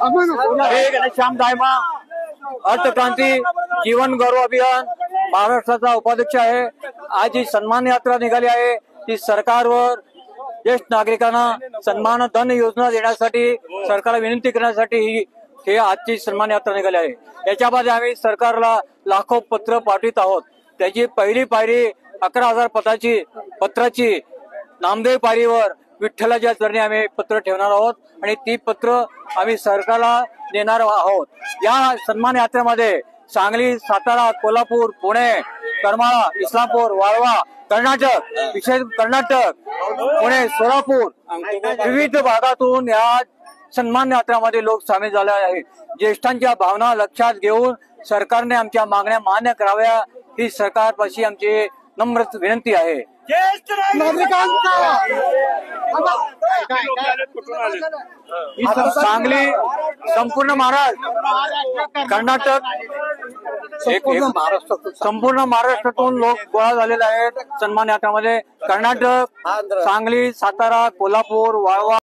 श्याम दायमा अर्थक्रांती जीवन गौरव अभियान महाराष्ट्राचा उपाध्यक्ष आहे। आज जी सन्मान यात्रा निघाली आहे ती सरकारवर ज्येष्ठ नागरिकांना सन्मान धन योजना देण्यासाठी सरकारला विनंती करण्यासाठी ही आजची सन्मान यात्रा निघाली आहे। याच्यामध्ये आम्ही सरकारला लाखो पत्र पाठवित आहोत। त्याची पहिली पायरी 11,000 पत्राची नामदेव पायरीवर विठ्ठलाच्या चरणी आम्ही पत्र ठेवणार आहोत आणि ती पत्र आम्ही सरकारला देणार आहोत। या सन्मान यात्रेमध्ये सांगली, सातारा, कोल्हापूर, पुणे, करमाळा, इस्लामपूर, वाळवा, कर्नाटक, विशेष कर्नाटक, पुणे, सोलापूर विविध भागातून या सन्मान यात्रेमध्ये लोक सामील झाले आहेत। ज्येष्ठांच्या भावना लक्षात घेऊन सरकारने आमच्या मागण्या मान्य कराव्या ही सरकारपाशी आमची नम्र विनंती आहे। सांगली, संपूर्ण महाराष्ट्र, कर्नाटक, संपूर्ण महाराष्ट्रातून लोक गोळा झालेले आहेत सन्मान यात्रेमध्ये। कर्नाटक, सांगली, सातारा, कोल्हापूर, वाळवा